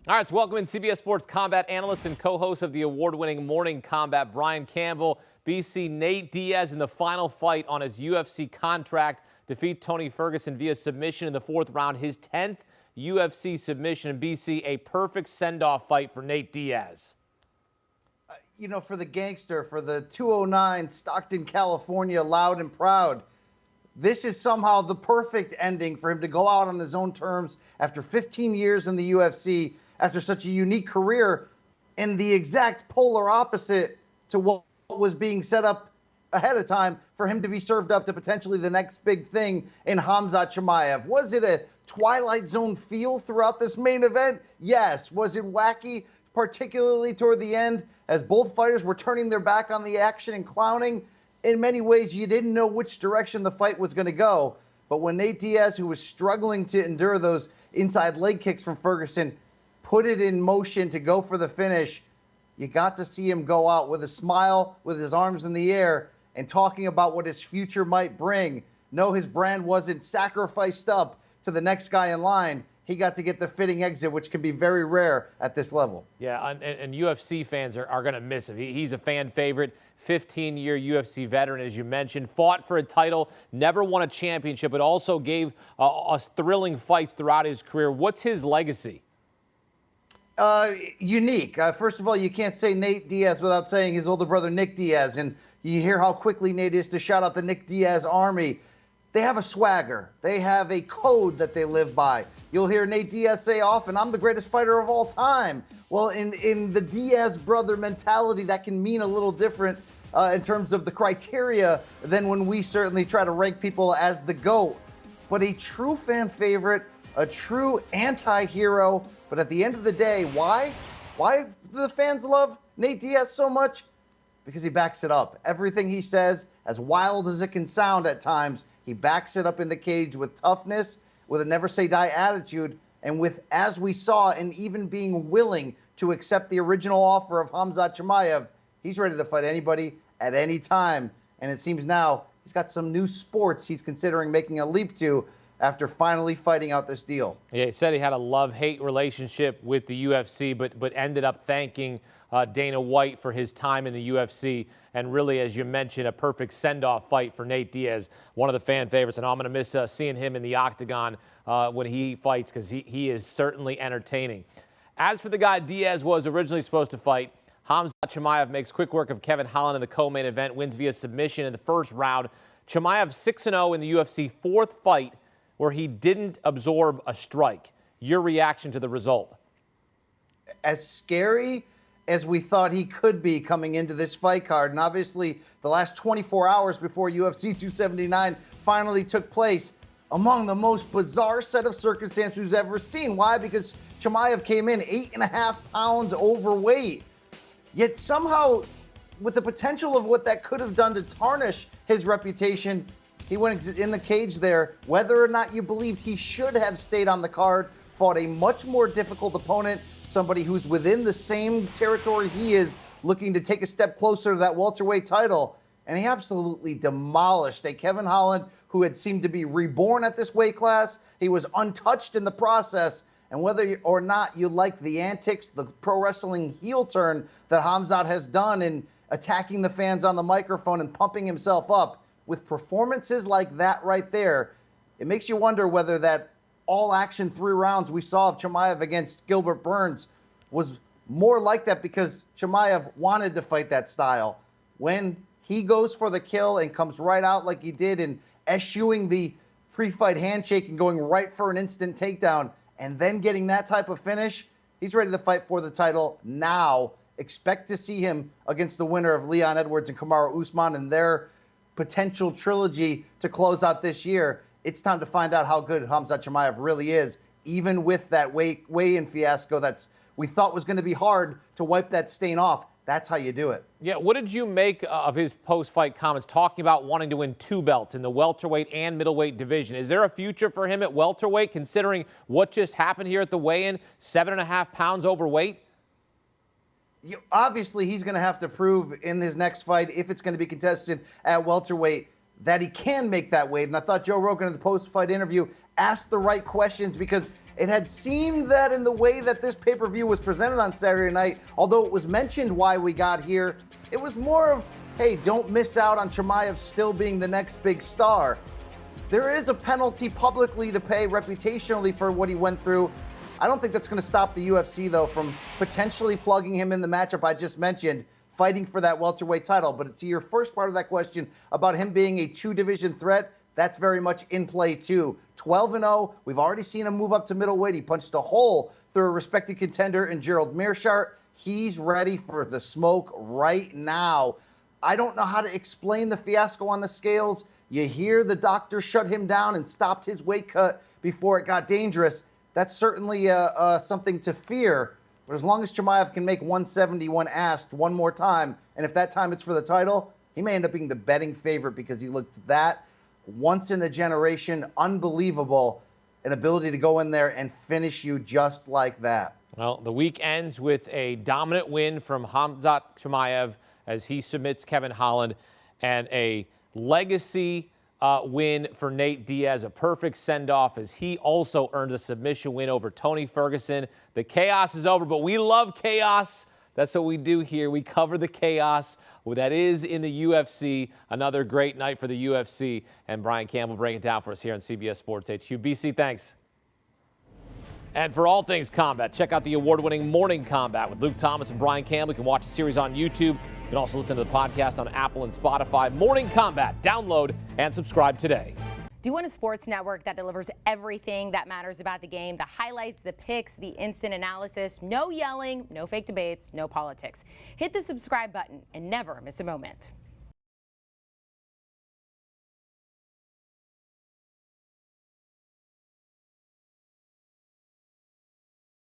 All right, let's welcome in CBS Sports combat analyst and co-host of the award-winning Morning Combat, Brian Campbell. BC Nate Diaz in the final fight on his UFC contract defeat Tony Ferguson via submission in the 4th round, his 10th UFC submission. In BC, a perfect send-off fight for Nate Diaz. You know, for the gangster, for the 209 Stockton, California, loud and proud, this is somehow the perfect ending for him to go out on his own terms after 15 years in the UFC, after such a unique career, and the exact polar opposite to what was being set up ahead of time for him to be served up to potentially the next big thing in Khamzat Chimaev. Was it a Twilight Zone feel throughout this main event? Yes. Was it wacky, particularly toward the end, as both fighters were turning their back on the action and clowning? In many ways, you didn't know which direction the fight was going to go. But when Nate Diaz, who was struggling to endure those inside leg kicks from Ferguson, put it in motion to go for the finish, you got to see him go out with a smile, with his arms in the air, and talking about what his future might bring. No, his brand wasn't sacrificed up to the next guy in line. He got to get the fitting exit, which can be very rare at this level. Yeah, and UFC fans are going to miss him. He's a fan favorite, 15-year UFC veteran, as you mentioned, fought for a title, never won a championship, but also gave us thrilling fights throughout his career. What's his legacy? Unique. First of all, you can't say Nate Diaz without saying his older brother, Nick Diaz. And you hear how quickly Nate is to shout out the Nick Diaz army. They have a swagger. They have a code that they live by. You'll hear Nate Diaz say often, I'm the greatest fighter of all time. Well, in the Diaz brother mentality, that can mean a little different in terms of the criteria than when we certainly try to rank people as the GOAT. But a true fan favorite, a true anti-hero. But at the end of the day, why? Why do the fans love Nate Diaz so much? Because he backs it up. Everything he says, as wild as it can sound at times, he backs it up in the cage with toughness, with a never-say-die attitude, and with, as we saw, and even being willing to accept the original offer of Khamzat Chimaev. He's ready to fight anybody at any time. And it seems now he's got some new sports he's considering making a leap to after finally fighting out this deal. Yeah, he said he had a love-hate relationship with the UFC, but ended up thanking Dana White for his time in the UFC, and really, as you mentioned, a perfect send-off fight for Nate Diaz, one of the fan favorites, and I'm going to miss seeing him in the octagon when he fights, because he is certainly entertaining. As for the guy Diaz was originally supposed to fight, Khamzat Chimaev makes quick work of Kevin Holland in the co-main event, wins via submission in the first round. Chimaev 6-0 in the UFC 4th fight where he didn't absorb a strike. Your reaction to the result? As scary as we thought he could be coming into this fight card, and obviously the last 24 hours before UFC 279 finally took place, among the most bizarre set of circumstances we've ever seen. Why? Because Chimaev came in 8.5 pounds overweight. Yet somehow, with the potential of what that could have done to tarnish his reputation, he went in the cage there. Whether or not you believed he should have stayed on the card, fought a much more difficult opponent, somebody who's within the same territory he is, looking to take a step closer to that welterweight title. And he absolutely demolished a Kevin Holland who had seemed to be reborn at this weight class. He was untouched in the process. And whether or not you like the antics, the pro wrestling heel turn that Khamzat has done in attacking the fans on the microphone and pumping himself up, with performances like that right there, it makes you wonder whether that all-action 3 rounds we saw of Chimaev against Gilbert Burns was more like that because Chimaev wanted to fight that style. When he goes for the kill and comes right out like he did in eschewing the pre-fight handshake and going right for an instant takedown and then getting that type of finish, he's ready to fight for the title now. Expect to see him against the winner of Leon Edwards and Kamaru Usman and their potential trilogy to close out this year. It's time to find out how good Khamzat Chimaev really is, even with that weigh-in fiasco we thought was going to be hard to wipe that stain off. That's how you do it. Yeah, what did you make of his post-fight comments talking about wanting to win 2 belts in the welterweight and middleweight division? Is there a future for him at welterweight, considering what just happened here at the weigh-in, 7.5 pounds overweight? Obviously, he's going to have to prove in his next fight, if it's going to be contested at welterweight, that he can make that weight. And I thought Joe Rogan in the post-fight interview asked the right questions, because It had seemed that in the way that this pay-per-view was presented on Saturday night, although it was mentioned why we got here, it was more of, hey, don't miss out on Chimaev still being the next big star. There is a penalty publicly to pay reputationally for what he went through. I don't think that's going to stop the UFC, though, from potentially plugging him in the matchup I just mentioned, fighting for that welterweight title. But to your first part of that question about him being a two-division threat, that's very much in play, too. 12-0. We've already seen him move up to middleweight. He punched a hole through a respected contender in Gerald Meerschaert. He's ready for the smoke right now. I don't know how to explain the fiasco on the scales. You hear the doctor shut him down and stopped his weight cut before it got dangerous. That's certainly something to fear. But as long as Chimaev can make 170 when asked one more time, and if that time it's for the title, he may end up being the betting favorite because he looked that once in a generation, unbelievable, an ability to go in there and finish you just like that. Well, the week ends with a dominant win from Khamzat Chimaev as he submits Kevin Holland, and a legacy win for Nate Diaz, a perfect send-off as he also earned a submission win over Tony Ferguson. The chaos is over, but we love chaos. That's what we do here. We cover the chaos that is in the UFC. Another great night for the UFC, and Brian Campbell breaking it down for us here on CBS Sports HQ. BC, thanks. And for all things combat, check out the award-winning Morning Combat with Luke Thomas and Brian Campbell. You can watch the series on YouTube. You can also listen to the podcast on Apple and Spotify. Morning Combat. Download and subscribe today. Do you want a sports network that delivers everything that matters about the game? The highlights, the picks, the instant analysis. No yelling, no fake debates, no politics. Hit the subscribe button and never miss a moment.